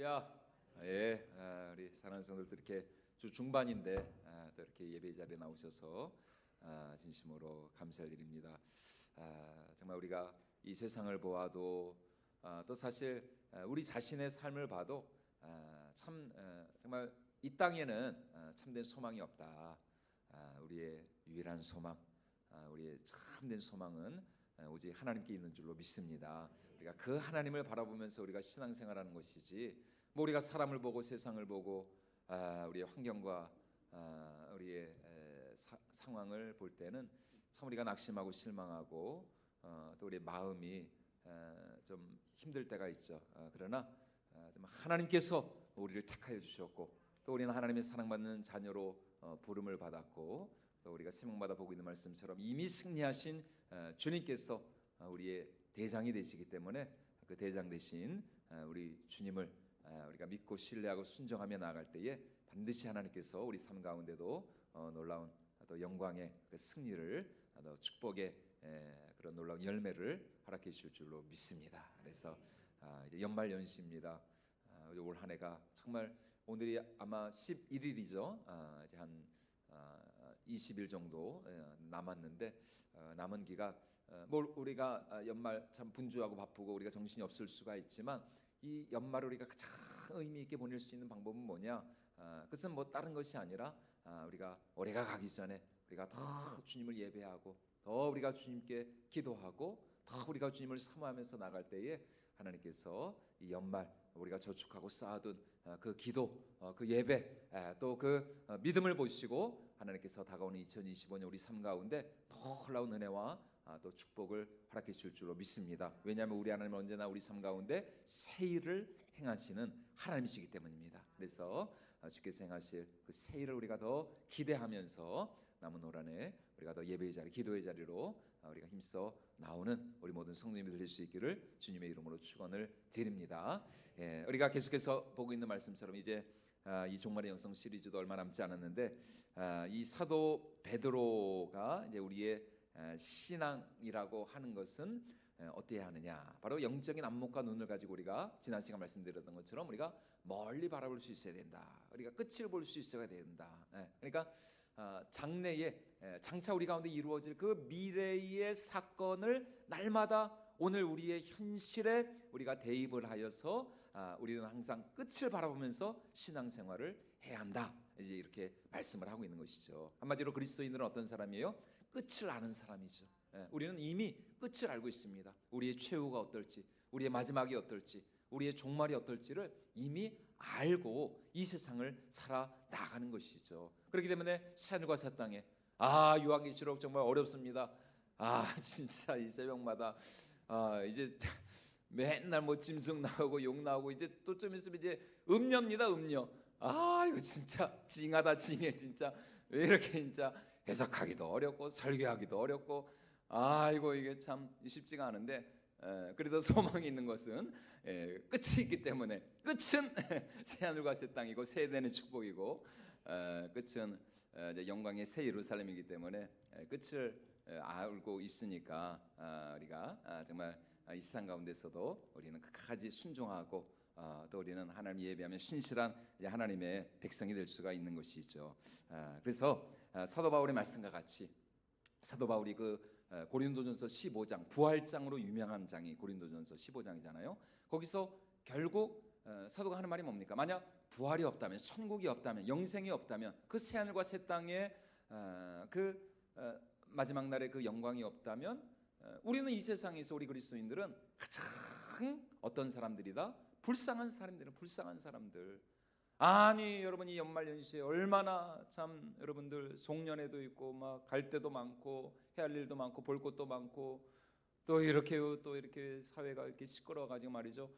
할렐루야. 예, 우리 사랑하는 성도들 이렇게 주 중반인데 또 이렇게 예배 자리에 나오셔서 진심으로 감사를 드립니다. 정말 우리가 이 세상을 보아도 또 사실 우리 자신의 삶을 봐도 참 정말 이 땅에는 참된 소망이 없다. 우리의 유일한 소망, 우리의 참된 소망은 오직 하나님께 있는 줄로 믿습니다. 우리가 그 하나님을 바라보면서 우리가 신앙생활하는 것이지, 뭐 우리가 사람을 보고 세상을 보고 우리의 환경과 우리의 상황을 볼 때는 참 우리가 낙심하고 실망하고 또 우리의 마음이 좀 힘들 때가 있죠. 그러나 하나님께서 우리를 택하여 주셨고, 또 우리는 하나님의 사랑받는 자녀로 부름을 받았고, 또 우리가 세명마다 보고 있는 말씀처럼 이미 승리하신 주님께서 우리의 대장이 되시기 때문에 그 대장 대신 우리 주님을 우리가 믿고 신뢰하고 순종하며 나아갈 때에 반드시 하나님께서 우리 삶 가운데도 놀라운 또 영광의 그 승리를, 또 축복의 그런 놀라운 열매를 허락해 주실 줄로 믿습니다. 그래서 이제 연말 연시입니다. 올 한 해가 정말, 오늘이 아마 11일이죠. 이제 한 20일 정도 남았는데, 남은 기간 뭐 우리가 연말 참 분주하고 바쁘고 우리가 정신이 없을 수가 있지만, 이 연말을 우리가 가장 의미 있게 보낼 수 있는 방법은 뭐냐? 그것은 뭐 다른 것이 아니라 우리가 올해가 가기 전에 우리가 더 주님을 예배하고, 더 우리가 주님께 기도하고, 더 우리가 주님을 사모하면서 나갈 때에 하나님께서 이 연말 우리가 저축하고 쌓아둔 그 기도, 그 예배, 또 그 믿음을 보시고 하나님께서 다가오는 2025년 우리 삶 가운데 더 놀라운 은혜와 또 축복을 허락해 주실 줄로 믿습니다. 왜냐하면 우리 하나님은 언제나 우리 삶 가운데 새 일을 행하시는 하나님이시기 때문입니다. 그래서 주께서 행하실 그 새 일을 우리가 더 기대하면서 남은 올 한해 우리가 더 예배의 자리, 기도의 자리로 우리가 힘써 나오는 우리 모든 성도님이 될 수 있기를 주님의 이름으로 축원을 드립니다. 우리가 계속해서 보고 있는 말씀처럼 이제 이 종말의 영성 시리즈도 얼마 남지 않았는데, 이 사도 베드로가 이제 우리의 신앙이라고 하는 것은 어때야 하느냐? 바로 영적인 안목과 눈을 가지고 우리가 지난 시간 말씀드렸던 것처럼 우리가 멀리 바라볼 수 있어야 된다. 우리가 끝을 볼 수 있어야 된다. 그러니까 장래에 장차 우리 가운데 이루어질 그 미래의 사건을 날마다 오늘 우리의 현실에 우리가 대입을 하여서 우리는 항상 끝을 바라보면서 신앙생활을 해야 한다. 이제 이렇게 말씀을 하고 있는 것이죠. 한마디로 그리스도인들은 어떤 사람이에요? 끝을 아는 사람이죠. 우리는 이미 끝을 알고 있습니다. 우리의 최후가 어떨지, 우리의 마지막이 어떨지, 우리의 종말이 어떨지를 이미 알고 이 세상을 살아 나가는 것이죠. 그렇기 때문에 새하늘과 새 땅에 요한계시록 정말 어렵습니다. 진짜 이 새벽마다 이제 맨날 뭐 짐승 나오고 용 나오고, 이제 또 좀 있으면 이제 음녀입니다. 음녀. 이거 진짜 징하다 징해. 진짜 왜 이렇게 진짜 해석하기도 어렵고 설교하기도 어렵고, 이게 참 쉽지가 않은데, 그래도 소망이 있는 것은 끝이 있기 때문에, 끝은 새하늘과 새 땅이고 세대는 축복이고, 끝은 이제 영광의 새 예루살렘이기 때문에 끝을 알고 있으니까 우리가 정말 이 세상 가운데서도 우리는 끝까지 순종하고, 또 우리는 하나님 예배하며 신실한 하나님의 백성이 될 수가 있는 것이죠. 그래서 사도 바울의 말씀과 같이, 사도 바울이 그 고린도전서 15장, 부활장으로 유명한 장이 고린도전서 15장이잖아요. 거기서 결국 사도가 하는 말이 뭡니까? 만약 부활이 없다면, 천국이 없다면, 영생이 없다면, 그 새하늘과 새 땅에 그 마지막 날에 그 영광이 없다면, 우리는 이 세상에서, 우리 그리스도인들은 가장 어떤 사람들이다? 불쌍한 사람들은 불쌍한 사람들. 여러분, 이 연말연시에 얼마나 참 여러분들 송년회도 있고 막 갈 데도 많고 해야 할 일도 많고 볼 것도 많고, 또 이렇게 사회가 이렇게 시끄러워가지고 말이죠.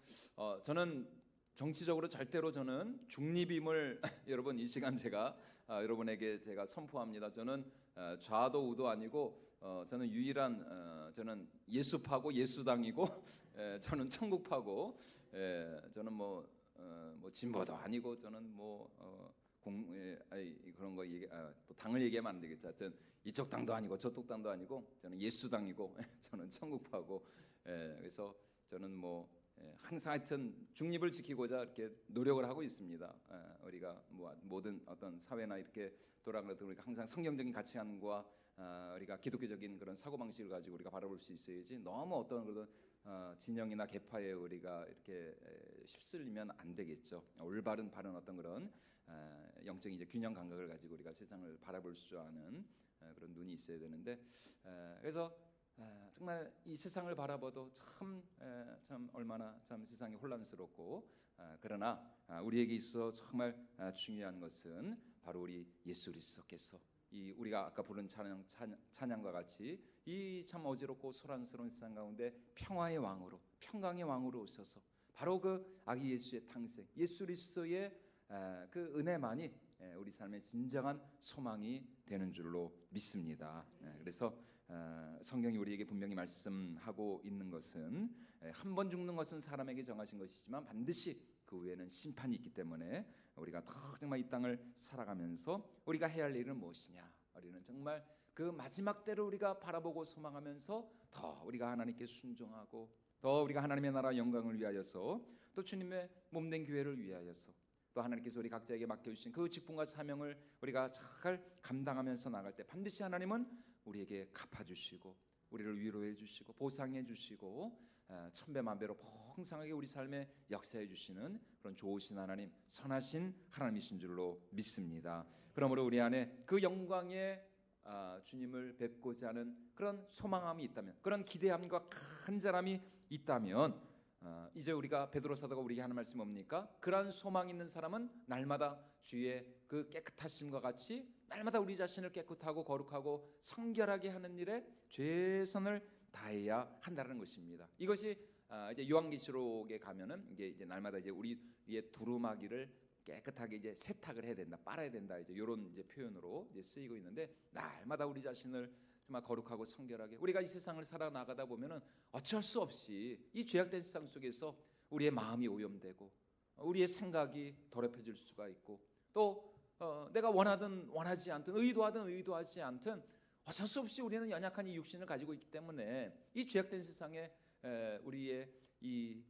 저는 정치적으로 절대로 저는 중립임을 여러분, 이 시간 제가 여러분에게 제가 선포합니다. 저는 좌도 우도 아니고, 저는 유일한 저는 예수파고 예수당이고, 저는 천국파고, 저는 뭐 진보도 아니고, 저는 그런 거 또 당을 얘기하면 안 되겠죠. 하여튼 이쪽 당도 아니고 저쪽 당도 아니고, 저는 예수당이고 저는 천국파고, 그래서 저는 항상 하여튼 중립을 지키고자 이렇게 노력을 하고 있습니다. 우리가 모든 어떤 사회나 이렇게 돌아가는 우리가 항상 성경적인 가치관과 우리가 기독교적인 그런 사고 방식을 가지고 우리가 바라볼 수 있어야지 너무 어떤 그런 진영이나 계파에 우리가 이렇게 휩쓸리면 안 되겠죠. 올바른 바른 어떤 그런 영적인 이제 균형 감각을 가지고 우리가 세상을 바라볼 줄 아는 그런 눈이 있어야 되는데 그래서 정말 이 세상을 바라봐도 참 얼마나 참 세상이 혼란스럽고 그러나 우리에게 있어 정말 중요한 것은 바로 우리 예수 그리스도께서 이 우리가 아까 부른 찬양과 같이 이 참 어지럽고 소란스러운 세상 가운데 평화의 왕으로 평강의 왕으로 오셔서 바로 그 아기 예수의 탄생 예수 그리스도의 그 은혜만이 우리 삶의 진정한 소망이 되는 줄로 믿습니다. 그래서 성경이 우리에게 분명히 말씀하고 있는 것은 한 번 죽는 것은 사람에게 정하신 것이지만 반드시 그 후에는 심판이 있기 때문에 우리가 정말 이 땅을 살아가면서 우리가 해야 할 일은 무엇이냐 우리는 정말 그 마지막 때를 우리가 바라보고 소망하면서 더 우리가 하나님께 순종하고 더 우리가 하나님의 나라 영광을 위하여서 또 주님의 몸된 교회를 위하여서 또 하나님께서 우리 각자에게 맡겨주신 그 직분과 사명을 우리가 잘 감당하면서 나갈 때 반드시 하나님은 우리에게 갚아주시고 우리를 위로해 주시고 보상해 주시고 천배만배로 풍성하게 우리 삶에 역사해 주시는 그런 좋으신 하나님 선하신 하나님이신 줄로 믿습니다. 그러므로 우리 안에 그 영광의 주님을 뵙고자 하는 그런 소망함이 있다면 그런 기대함과 간절함이 있다면 이제 우리가 베드로 사도가 우리에게 하는 말씀이 뭡니까? 그러한 소망 있는 사람은 날마다 주의 그 깨끗하심과 같이 날마다 우리 자신을 깨끗하고 거룩하고 성결하게 하는 일에 최선을 다해야 한다는 것입니다. 이것이 이제 요한계시록에 가면은 이제 날마다 이제 우리의 두루마기를 깨끗하게 이제 세탁을 해야 된다, 빨아야 된다 이제 이런 이제 표현으로 이제 쓰이고 있는데 날마다 우리 자신을 정말 거룩하고 성결하게 우리가 이 세상을 살아나가다 보면은 어쩔 수 없이 이 죄악된 세상 속에서 우리의 마음이 오염되고 우리의 생각이 더럽혀질 수가 있고 또 내가 원하든 원하지 않든 의도하든 의도하지 않든 어쩔 수 없이 우리는 연약한 이 육신을 가지고 있기 때문에 이 죄악된 세상에 우리의 이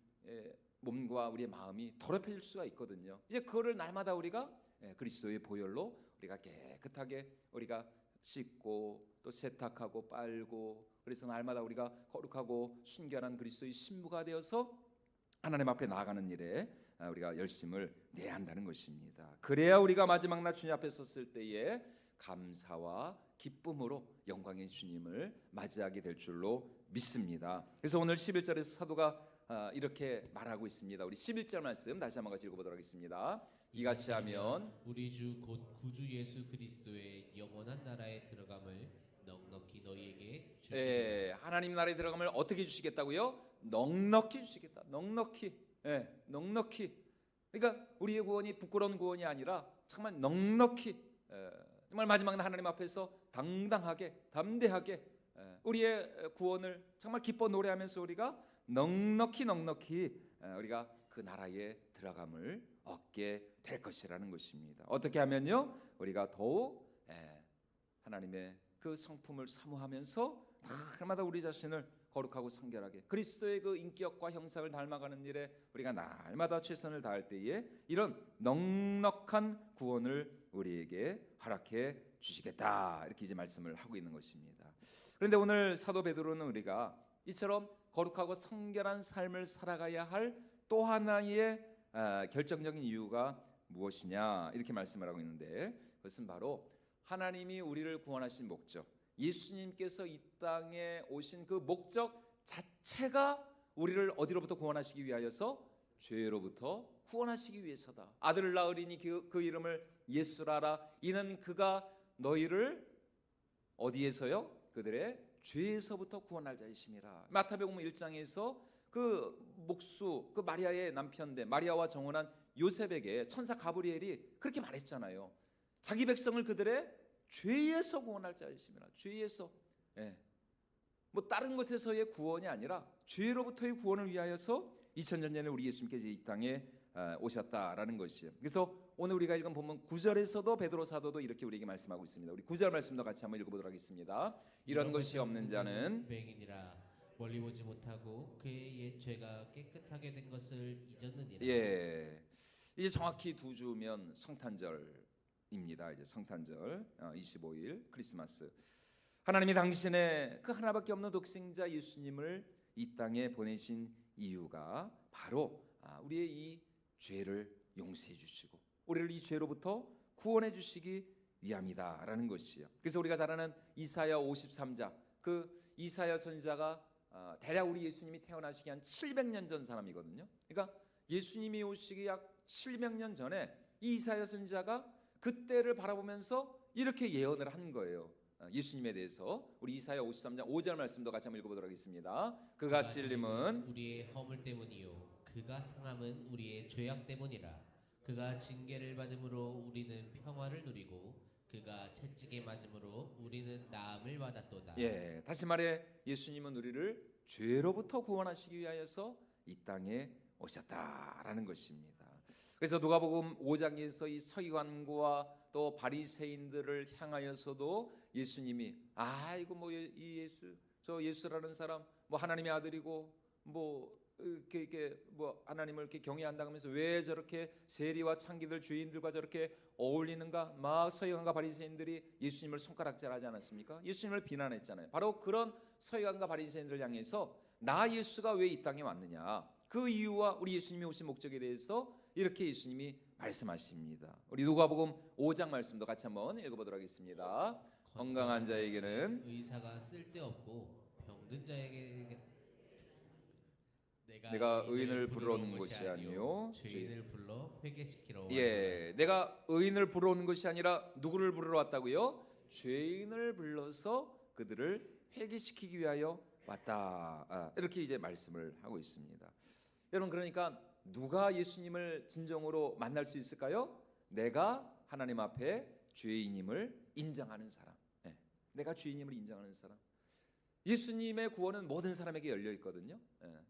몸과 우리의 마음이 더럽혀질 수가 있거든요. 이제 그거를 날마다 우리가 그리스도의 보혈로 우리가 깨끗하게 우리가 씻고 또 세탁하고 빨고 그래서 날마다 우리가 거룩하고 순결한 그리스도의 신부가 되어서 하나님 앞에 나아가는 일에 우리가 열심을 내야 한다는 것입니다. 그래야 우리가 마지막 날 주님 앞에 섰을 때에 감사와 기쁨으로 영광의 주님을 맞이하게 될 줄로 믿습니다. 그래서 오늘 11절에서 사도가 이렇게 말하고 있습니다. 우리 11절 말씀 다시 한번 같이 읽어보도록 하겠습니다. 이같이 하면 우리 주 곧 구주 예수 그리스도의 영원한 나라에 들어감을 넉넉히 너희에게 주시리라. 하나님 나라에 들어감을 어떻게 주시겠다고요? 넉넉히 주시겠다. 넉넉히. 넉넉히. 그러니까 우리의 구원이 부끄러운 구원이 아니라 정말 넉넉히 정말 마지막 날 하나님 앞에서 당당하게 담대하게 우리의 구원을 정말 기뻐 노래하면서 우리가 넉넉히 우리가 그 나라에 들어감을 얻게 될 것이라는 것입니다. 어떻게 하면요? 우리가 더욱 하나님의 그 성품을 사모하면서 날마다 우리 자신을 거룩하고 성결하게 그리스도의 그 인격과 형상을 닮아가는 일에 우리가 날마다 최선을 다할 때에 이런 넉넉한 구원을 우리에게 허락해 주시겠다 이렇게 이제 말씀을 하고 있는 것입니다. 그런데 오늘 사도 베드로는 우리가 이처럼 거룩하고 성결한 삶을 살아가야 할 또 하나의 결정적인 이유가 무엇이냐 이렇게 말씀을 하고 있는데 그것은 바로 하나님이 우리를 구원하신 목적 예수님께서 이 땅에 오신 그 목적 자체가 우리를 어디로부터 구원하시기 위하여서 죄로부터 구원하시기 위해서다. 아들을 낳으리니 그 이름을 예수라라. 이는 그가 너희를 어디에서요? 그들의 죄에서부터 구원할 자이심이라. 마태복음 1장에서 그 목수 그 마리아의 남편된 마리아와 정혼한 요셉에게 천사 가브리엘이 그렇게 말했잖아요. 자기 백성을 그들의 죄에서 구원할 자이심이라. 죄에서 뭐 다른 것에서의 구원이 아니라 죄로부터의 구원을 위하여서 2000년 전에 우리 예수님께서 이 땅에 오셨다라는 것이에요. 그래서 오늘 우리가 읽은 본문 9절에서도 베드로 사도도 이렇게 우리에게 말씀하고 있습니다. 우리 9절 말씀도 같이 한번 읽어보도록 하겠습니다. 이런 것이 없는 자는 뱅이니라. 멀리 보지 못하고 그의 옛 죄가 깨끗하게 된 것을 잊었느니라. 예, 이제 정확히 두 주면 성탄절입니다. 이제 성탄절 25일 크리스마스. 하나님이 당신의 그 하나밖에 없는 독생자 예수님을 이 땅에 보내신 이유가 바로 우리의 이 죄를 용서해 주시고 우리를 이 죄로부터 구원해 주시기 위함이다라는 것이요. 그래서 우리가 잘 아는 이사야 53장, 그 이사야 선지자가 대략 우리 예수님이 태어나시기 한 700년 전 사람이거든요. 그러니까 예수님이 오시기 약 700년 전에 이 이사야 선지자가 그때를 바라보면서 이렇게 예언을 한 거예요. 예수님에 대해서 우리 이사야 53장 5절 말씀도 같이 한번 읽어보도록 하겠습니다. 그가 찔림은 우리의 허물 때문이요 그가 상함은 우리의 죄악 때문이라. 그가 징계를 받음으로 우리는 평화를 누리고 그가 채찍에 맞음으로 우리는 나음을 받았도다. 예, 다시 말해 예수님은 우리를 죄로부터 구원하시기 위하여서 이 땅에 오셨다라는 것입니다. 그래서 누가복음 5장에서 이 서기관과 또 바리새인들을 향하여서도 예수님이 이거 뭐 이 예수 저 예수라는 사람 뭐 하나님의 아들이고 뭐 이렇게 뭐 하나님을 이렇게 경외한다 하면서 왜 저렇게 세리와 창기들 죄인들과 저렇게 어울리는가 막 서기관과 바리새인들이 예수님을 손가락질하지 않았습니까? 예수님을 비난했잖아요. 바로 그런 서기관과 바리새인들을 향해서 나 예수가 왜 이 땅에 왔느냐 그 이유와 우리 예수님이 오신 목적에 대해서 이렇게 예수님이 말씀하십니다. 우리 누가복음 5장 말씀도 같이 한번 읽어보도록 하겠습니다. 건강한 자에게는 의사가 쓸데없고 병든 자에게 내가 의인을 부르러 온 것이 아니요 죄인을 불러 회개시키러 예, 내가 의인을 부르러 오는 것이 아니라 누구를 부르러 왔다고요? 죄인을 불러서 그들을 회개시키기 위하여 왔다. 이렇게 이제 말씀을 하고 있습니다. 여러분 그러니까 누가 예수님을 진정으로 만날 수 있을까요? 내가 하나님 앞에 죄인임을 인정하는 사람. 예, 내가 죄인임을 인정하는 사람. 예수님의 구원은 모든 사람에게 열려 있거든요.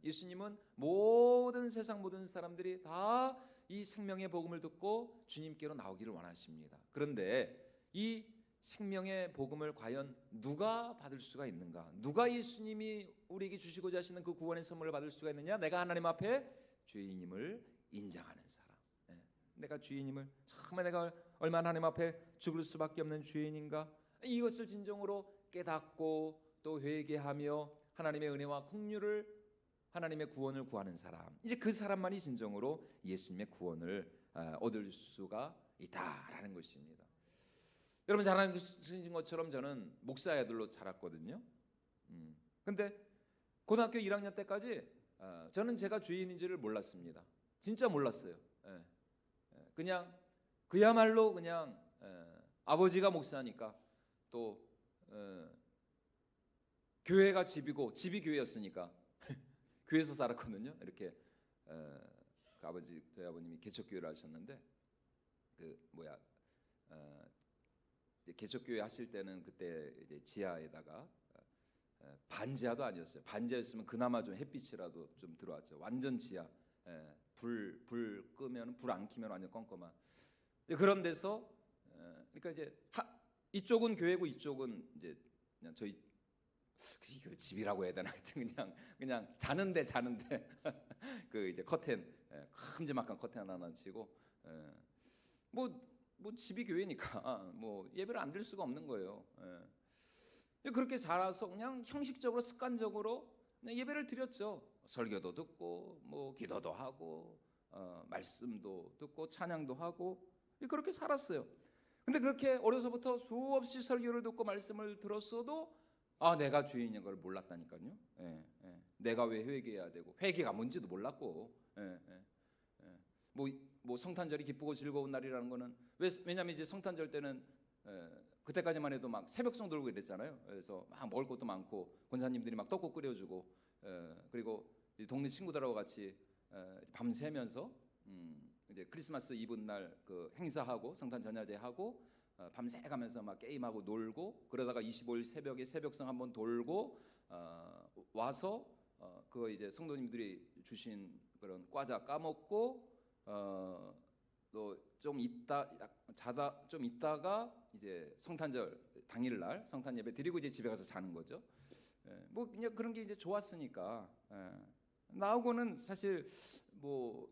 예수님은 모든 세상 모든 사람들이 다 이 생명의 복음을 듣고 주님께로 나오기를 원하십니다. 그런데 이 생명의 복음을 과연 누가 받을 수가 있는가? 누가 예수님이 우리에게 주시고자 하시는 그 구원의 선물을 받을 수가 있느냐? 내가 하나님 앞에 죄인임을 인정하는 사람. 내가 죄인임을 정말 내가 얼마나 하나님 앞에 죽을 수밖에 없는 죄인인가? 이것을 진정으로 깨닫고 또 회개하며 하나님의 은혜와 긍휼을 하나님의 구원을 구하는 사람, 이제 그 사람만이 진정으로 예수님의 구원을 얻을 수가 있다라는 것입니다. 여러분 잘 아는 것처럼 저는 목사의 아들로 자랐거든요. 근데 고등학교 1학년 때까지 저는 제가 죄인인지를 몰랐습니다. 진짜 몰랐어요. 그냥 그야말로 그냥 아버지가 목사니까 또 교회가 집이고 집이 교회였으니까 교회에서 살았거든요. 이렇게 그 아버지 저희 아버님이 개척교회를 하셨는데 이제 개척교회 하실 때는 그때 이제 지하에다가 반지하도 아니었어요. 반지하였으면 그나마 좀 햇빛이라도 좀 들어왔죠. 완전 지하. 불 끄면 불 안 켜면 완전 껌껌한. 그런 데서 그러니까 이제 이쪽은 교회고 이쪽은 이제 그냥 저희 집이라고 해야 되나 하여튼 그냥 자는데 그 이제 커튼 큼지막한 커튼 하나 치고 뭐 집이 교회니까 뭐 예배를 안 드릴 수가 없는 거예요. 그렇게 자라서 그냥 형식적으로 습관적으로 예배를 드렸죠. 설교도 듣고 뭐 기도도 하고 말씀도 듣고 찬양도 하고 그렇게 살았어요. 근데 그렇게 어려서부터 수없이 설교를 듣고 말씀을 들었어도 내가 죄인인 걸 몰랐다니까요. 내가 왜 회개해야 되고 회개가 뭔지도 몰랐고 뭐 성탄절이 기쁘고 즐거운 날이라는 거는 왜냐면 이제 성탄절 때는 그때까지만 해도 막 새벽송 돌고 이랬잖아요. 그래서 막 먹을 것도 많고 권사님들이 막 떡국 끓여주고 그리고 동네 친구들하고 같이 밤새면서 이제 크리스마스 이브 날 그 행사하고 성탄 전야제 하고 밤새 가면서 막 게임하고 놀고 그러다가 25일 새벽에 새벽성 한번 돌고 와서 그거 이제 성도님들이 주신 그런 과자 까먹고 또 좀 있다가 이제 성탄절 당일날 성탄 예배 드리고 이제 집에 가서 자는 거죠. 뭐 그냥 그런 게 이제 좋았으니까. 나하고는 사실 뭐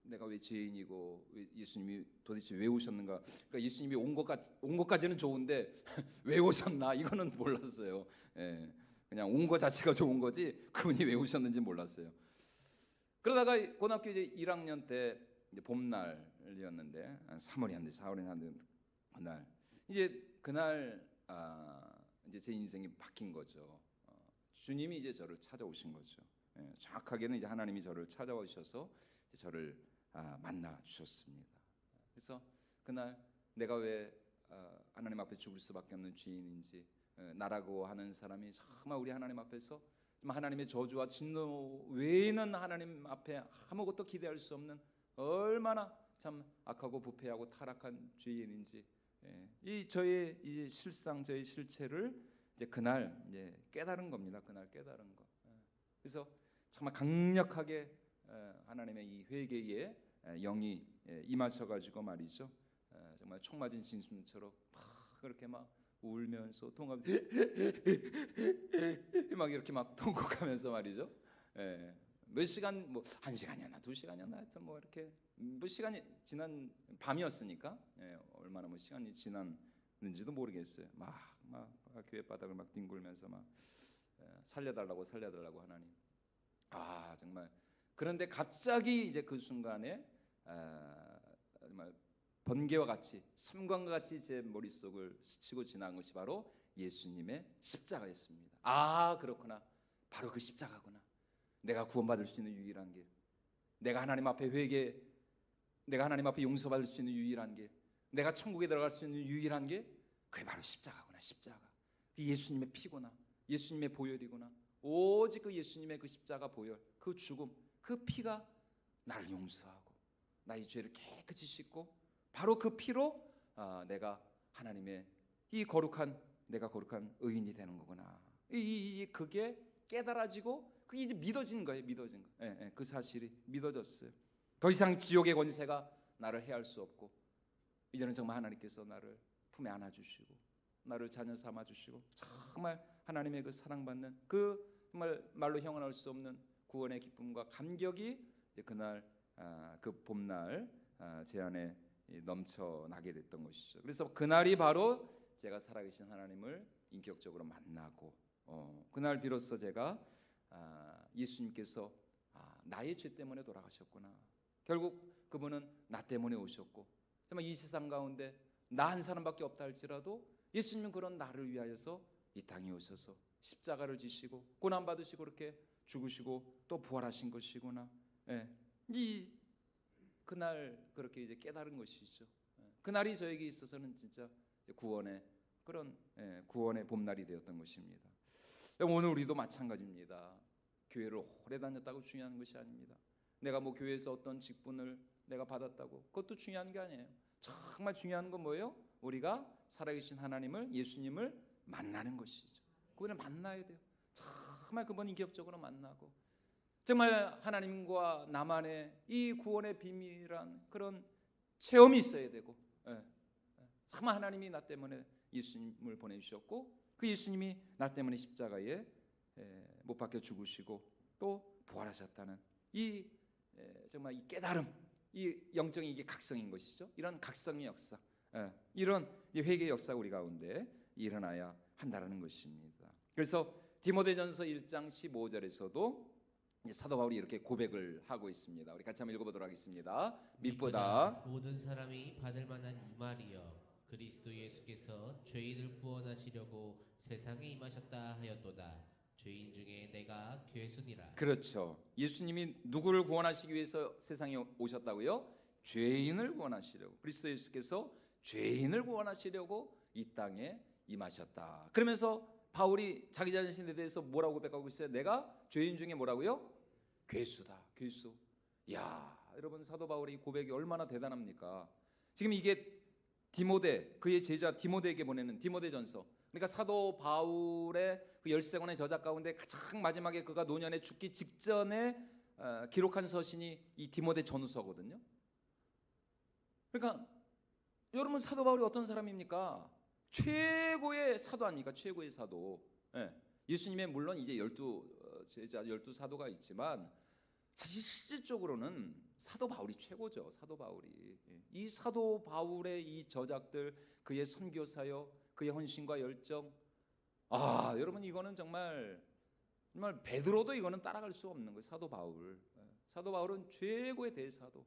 내가 왜 죄인이고 왜 예수님이 도대체 왜 오셨는가? 그러니까 예수님이 온 것까지는 좋은데 왜 오셨나 이거는 몰랐어요. 그냥 온 것 자체가 좋은 거지 그분이 왜 오셨는지 몰랐어요. 그러다가 고등학교 이제 1학년 때 이제 봄날이었는데 3월이 4월이 그날 이제 그날 이제 제 인생이 바뀐 거죠. 주님이 이제 저를 찾아오신 거죠. 정확하게는 이제 하나님이 저를 찾아오셔서 이제 저를 만나 주셨습니다. 그래서 그날 내가 왜 하나님 앞에 죽을 수밖에 없는 죄인인지, 나라고 하는 사람이 정말 우리 하나님 앞에서 하나님의 저주와 진노 외에는 하나님 앞에 아무것도 기대할 수 없는 얼마나 참 악하고 부패하고 타락한 죄인인지, 이 저의 이 실상, 저의 실체를 이제 그날 이제 깨달은 겁니다. 그날 깨달은 거. 그래서 정말 강력하게 하나님의 이 회개에 영이 임하셔가지고 말이죠. 정말 총 맞은 진심처럼 막 그렇게 막 울면서 통합 막 이렇게 막 통곡하면서 말이죠. 몇 시간 뭐 1시간이었나 2시간이었나 하여튼 뭐 이렇게 뭐 시간이 지난 밤이었으니까 얼마나 뭐 시간이 지났는지도 모르겠어요. 막 교회 바닥을 막 뒹굴면서 막 살려달라고 하나님. 정말 그런데 갑자기 이제 그 순간에 정말 번개와 같이 섬광과 같이 제 머릿속을 스치고 지난 것이 바로 예수님의 십자가였습니다. 그렇구나. 바로 그 십자가구나. 내가 구원받을 수 있는 유일한 길, 내가 하나님 앞에 내가 하나님 앞에 용서받을 수 있는 유일한 길, 내가 천국에 들어갈 수 있는 유일한 길, 그게 바로 십자가구나. 십자가. 예수님의 피구나. 예수님의 보혈이구나. 오직 그 예수님의 그 십자가 보혈, 그 죽음, 그 피가 나를 용서하고 나의 죄를 깨끗이 씻고 바로 그 피로 내가 하나님의 내가 거룩한 의인이 되는 거구나. 그게 깨달아지고 그게 이제 믿어진 거예요. 믿어진 거. 그 사실이 믿어졌어요. 더 이상 지옥의 권세가 나를 해할 수 없고 이제는 정말 하나님께서 나를 품에 안아주시고 나를 자녀 삼아주시고 정말 하나님의 그 사랑받는 그 정말 말로 형언할 수 없는 구원의 기쁨과 감격이 이제 그날 그 봄날 제 안에 넘쳐나게 됐던 것이죠. 그래서 그날이 바로 제가 살아계신 하나님을 인격적으로 만나고 그날 비로소 제가 예수님께서 나의 죄 때문에 돌아가셨구나. 결국 그분은 나 때문에 오셨고 정말 이 세상 가운데 나 한 사람밖에 없다 할지라도 예수님은 그런 나를 위하여서 이 땅에 오셔서 십자가를 지시고 고난 받으시고 그렇게 죽으시고 또 부활하신 것이구나. 이 그날 그렇게 이제 깨달은 것이죠. 그날이 저에게 있어서는 진짜 구원의 그런 구원의 봄날이 되었던 것입니다. 오늘 우리도 마찬가지입니다. 교회를 오래 다녔다고 중요한 것이 아닙니다. 내가 뭐 교회에서 어떤 직분을 내가 받았다고 그것도 중요한 게 아니에요. 정말 중요한 건 뭐예요? 우리가 살아계신 하나님을, 예수님을 만나는 것이죠. 그분을 만나야 돼요. 정말 그분 인격적으로 만나고 정말 하나님과 나만의 이 구원의 비밀이란 그런 체험이 있어야 되고 정말 하나님이 나 때문에 예수님을 보내주셨고 그 예수님이 나 때문에 십자가에 못 박혀 죽으시고 또 부활하셨다는 이 정말 이 깨달음, 이 영적인 이게 각성인 것이죠. 이런 각성의 역사, 이런 회개의 역사가 우리 가운데 일어나야 한다는 것입니다. 그래서 디모데전서 1장 15절에서도 사도 바울이 이렇게 고백을 하고 있습니다. 우리 같이 한번 읽어보도록 하겠습니다. 믿보다 모든 사람이 받을 만한 이 말이여 그리스도 예수께서 죄인을 구원하시려고 세상에 임하셨다 하였도다. 죄인 중에 내가 괴순이라. 그렇죠. 예수님이 누구를 구원하시기 위해서 세상에 오셨다고요? 죄인을 구원하시려고. 그리스도 예수께서 죄인을 구원하시려고 이 땅에 임하셨다. 그러면서 바울이 자기 자신에 대해서 뭐라고 고백하고 있어요? 내가 죄인 중에 뭐라고요? 괴수다. 괴수. 야, 여러분 사도 바울의 고백이 얼마나 대단합니까? 지금 이게 디모데, 그의 제자 디모데에게 보내는 디모데전서. 그러니까 사도 바울의 그 13권의 저작 가운데 가장 마지막에 그가 노년에 죽기 직전에 기록한 서신이 이 디모데 전후서거든요. 그러니까 여러분 사도 바울이 어떤 사람입니까? 최고의 사도 아닙니까? 최고의 사도. 예수님의 물론 이제 12 제자 12 사도가 있지만 사실 실질적으로는 사도 바울이 최고죠. 사도 바울이. 이 사도 바울의 이 저작들, 그의 선교 사역, 그의 헌신과 열정, 여러분 이거는 정말 베드로도 이거는 따라갈 수 없는 거예요. 사도 바울. 사도 바울은 최고의 대사도.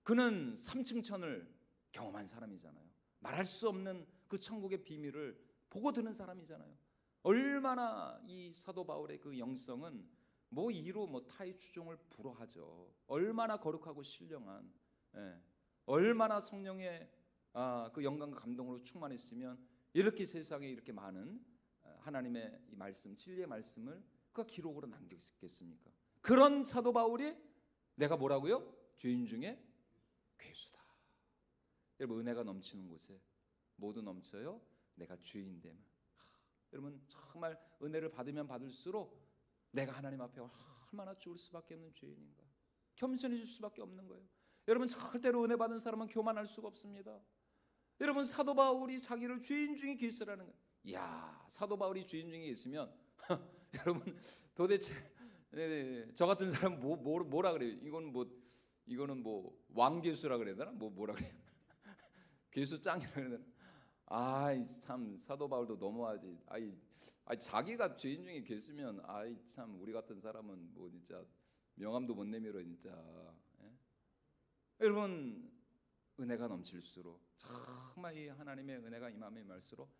그는 3층 천을 경험한 사람이잖아요. 말할 수 없는 그 천국의 비밀을 보고 드는 사람이잖아요. 얼마나 이 사도 바울의 그 영성은 뭐 이로 뭐 타의 추종을 불허하죠. 얼마나 거룩하고 신령한, 얼마나 성령의 그 영광과 감동으로 충만했으면 이렇게 세상에 이렇게 많은 하나님의 이 말씀, 진리의 말씀을 그 기록으로 남겼겠습니까? 그런 사도 바울이 내가 뭐라고요? 죄인 중에 괴수다. 여러분 은혜가 넘치는 곳에 모두 넘쳐요. 내가 죄인 됨을. 여러분 정말 은혜를 받으면 받을수록 내가 하나님 앞에 얼마나 죽을 수밖에 없는 죄인인가. 겸손해질 수밖에 없는 거예요. 여러분 절대로 은혜 받은 사람은 교만할 수가 없습니다. 여러분 사도 바울이 자기를 죄인 중에 괴수라는 거예요. 이야, 사도 바울이 죄인 중에 있으면 여러분 도대체 저 같은 사람 뭐라 그래요? 이거는 뭐 왕괴수라 그래야 되나? 뭐라 그래요? 괴수 짱이라 그래야 되나? 참 사도 바울도 너무하지. 자기가 죄인 중에 괴수면 참 우리 같은 사람은 뭐 진짜 명함도 못 내밀어 진짜. 예? 여러분 은혜가 넘칠수록 정말 이 하나님의 은혜가 임함에 임할수록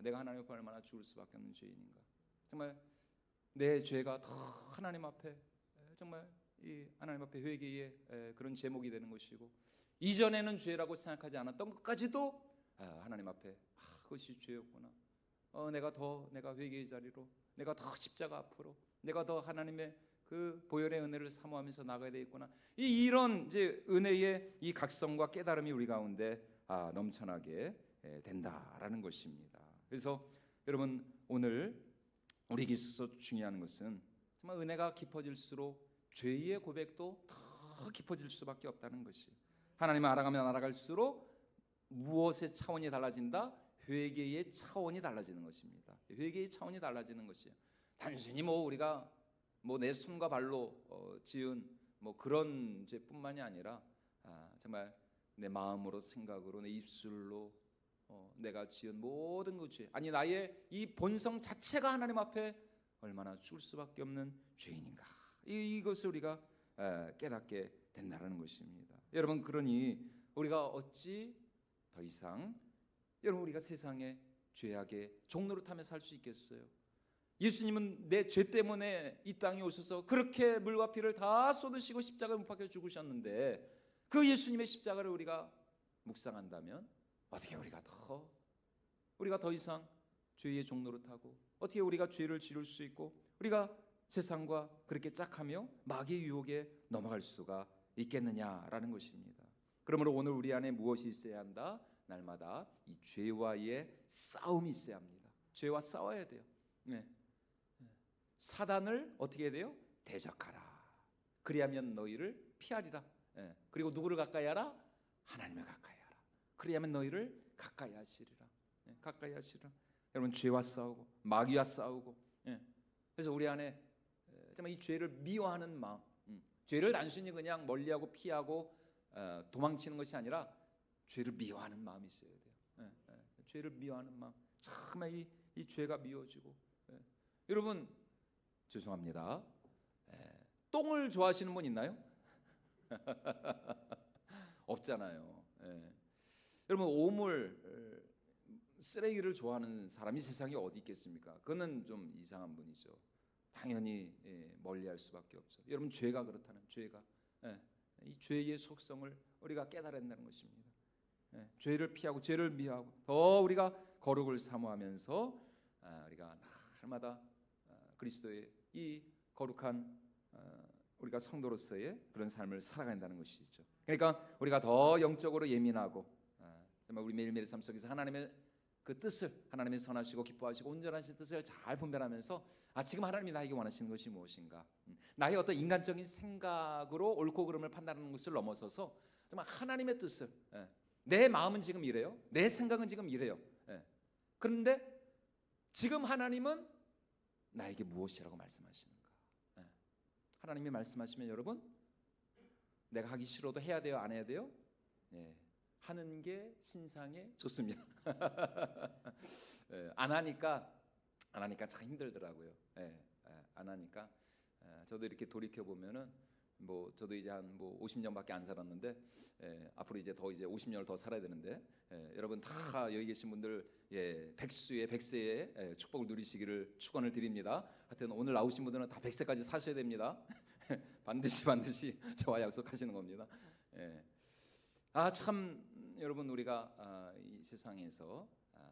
내가 하나님 앞에 얼마나 죽을 수밖에 없는 죄인인가. 정말 내 죄가 더 하나님 앞에 정말 이 하나님 앞에 회개의 그런 제목이 되는 것이고, 이전에는 죄라고 생각하지 않았던 것까지도 하나님 앞에 그것이 죄였구나. 내가 회개의 자리로, 내가 더 십자가 앞으로, 내가 더 하나님의 그 보혈의 은혜를 사모하면서 나가야 되겠구나. 이런 이제 은혜의 이 각성과 깨달음이 우리 가운데 넘쳐나게 된다라는 것입니다. 그래서 여러분 오늘 우리에게 있어서 중요한 것은 정말 은혜가 깊어질수록 죄의 고백도 더 깊어질 수밖에 없다는 것이, 하나님을 알아가면 알아갈수록 무엇의 차원이 달라진다? 회개의 차원이 달라지는 것입니다. 회개의 차원이 달라지는 것이에요. 단순히 우리가 내 손과 발로 지은 그런 죄뿐만이 아니라 정말 내 마음으로, 생각으로, 내 입술로 내가 지은 모든 그 죄, 나의 이 본성 자체가 하나님 앞에 얼마나 죽을 수밖에 없는 죄인인가, 이것을 우리가 깨닫게 된다는 것입니다. 여러분 그러니 우리가 어찌 더 이상 우리가 세상의 죄악의 종노릇하며 살 수 있겠어요? 예수님은 내 죄 때문에 이 땅에 오셔서 그렇게 물과 피를 다 쏟으시고 십자가에 못 박혀 죽으셨는데, 그 예수님의 십자가를 우리가 묵상한다면 어떻게 우리가 더 이상 죄의 종노릇하고, 어떻게 우리가 죄를 지를 수 있고 우리가 세상과 그렇게 짝하며 마귀의 유혹에 넘어갈 수가 있겠느냐라는 것입니다. 그러므로 오늘 우리 안에 무엇이 있어야 한다? 날마다 이 죄와의 싸움이 있어야 합니다. 죄와 싸워야 돼요. 사단을 어떻게 해야 돼요? 대적하라. 그리하면 너희를 피하리라. 그리고 누구를 가까이 하라? 하나님을 가까이 하라. 그리하면 너희를 가까이 하시리라. 가까이 하시리라. 여러분 죄와 싸우고 마귀와 싸우고, 그래서 우리 안에 정말 이 죄를 미워하는 마음, 죄를 단순히 그냥 멀리하고 피하고 도망치는 것이 아니라 죄를 미워하는 마음이 있어야 돼요. 죄를 미워하는 마음, 정말 이 죄가 미워지고. 여러분 죄송합니다. 똥을 좋아하시는 분 있나요? 없잖아요. 여러분 오물, 쓰레기를 좋아하는 사람이 세상에 어디 있겠습니까? 그거는 좀 이상한 분이죠. 당연히 멀리할 수밖에 없죠. 여러분 죄가 그렇다는, 죄가 이 죄의 속성을 우리가 깨달아야 된다는 것입니다. 죄를 피하고 죄를 미워하고 더 우리가 거룩을 사모하면서 우리가 날마다 그리스도의 이 거룩한 우리가 성도로서의 그런 삶을 살아간다는 것이죠. 그러니까 우리가 더 영적으로 예민하고 정말 우리 매일매일 삶 속에서 하나님의 그 뜻을, 하나님의 선하시고 기뻐하시고 온전하신 뜻을 잘 분별하면서 지금 하나님이 나에게 원하시는 것이 무엇인가, 나의 어떤 인간적인 생각으로 옳고 그름을 판단하는 것을 넘어서서 정말 하나님의 뜻을, 내 마음은 지금 이래요, 내 생각은 지금 이래요. 그런데 지금 하나님은 나에게 무엇이라고 말씀하시는가? 예. 하나님이 말씀하시면 여러분 내가 하기 싫어도 해야 돼요? 안 해야 돼요? 예. 하는 게 신상에 좋습니다. 예. 안 하니까 참 힘들더라고요. 예. 예. 안 하니까 저도 이렇게 돌이켜 보면은 뭐 저도 이제 한 뭐 50년밖에 안 살았는데 앞으로 이제 더 이제 50년을 더 살아야 되는데 여러분 다 여기 계신 분들 백수의 백세의 축복을 누리시기를 축원을 드립니다. 하여튼 오늘 나오신 분들은 다 100세까지 사셔야 됩니다. 반드시 저와 약속하시는 겁니다. 참 여러분 우리가 이 세상에서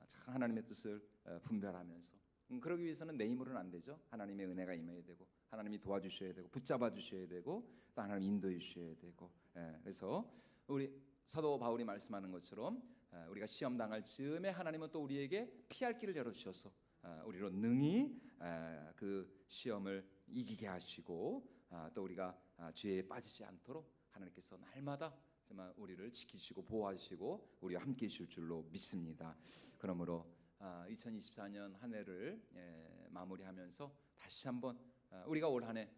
참 하나님의 뜻을 분별하면서 그러기 위해서는 내 힘으로는 안 되죠. 하나님의 은혜가 임해야 되고 하나님이 도와주셔야 되고 붙잡아 주셔야 되고 또 하나님 인도해 주셔야 되고 그래서 우리 사도 바울이 말씀하는 것처럼 우리가 시험 당할 즈음에 하나님은 또 우리에게 피할 길을 열어주셔서 우리로 능히 그 시험을 이기게 하시고 또 우리가 죄에 빠지지 않도록 하나님께서 날마다 정말 우리를 지키시고 보호하시고 우리와 함께 하실 줄로 믿습니다. 그러므로 2024년 한 해를 마무리하면서 다시 한번 우리가 올 한 해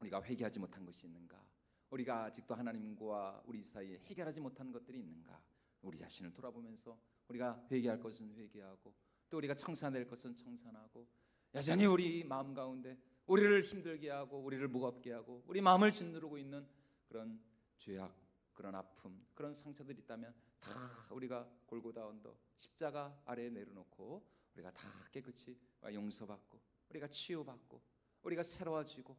우리가 회개하지 못한 것이 있는가? 우리가 아직도 하나님과 우리 사이에 해결하지 못한 것들이 있는가? 우리 자신을 돌아보면서 우리가 회개할 것은 회개하고 또 우리가 청산될 것은 청산하고 여전히 우리 마음 가운데 우리를 힘들게 하고 우리를 무겁게 하고 우리 마음을 짓누르고 있는 그런 죄악, 그런 아픔, 그런 상처들이 있다면 다 우리가 골고다 언덕 십자가 아래에 내려놓고 우리가 다 깨끗이 용서받고 우리가 치유받고 우리가 새로워지고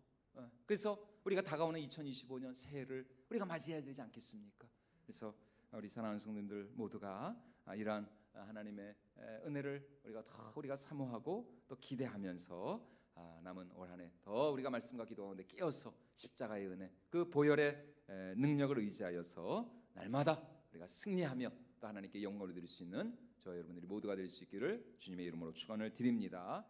그래서 우리가 다가오는 2025년 새해를 우리가 맞이해야 되지 않겠습니까? 그래서 우리 사랑하는 성도님들 모두가 이러한 하나님의 은혜를 우리가 사모하고 또 기대하면서 남은 올 한 해 더 우리가 말씀과 기도 가운데 깨어서 십자가의 은혜 그 보혈의 능력을 의지하여서 날마다 우리가 승리하며 또 하나님께 영광을 드릴 수 있는 저와 여러분들이 모두가 될 수 있기를 주님의 이름으로 축원을 드립니다.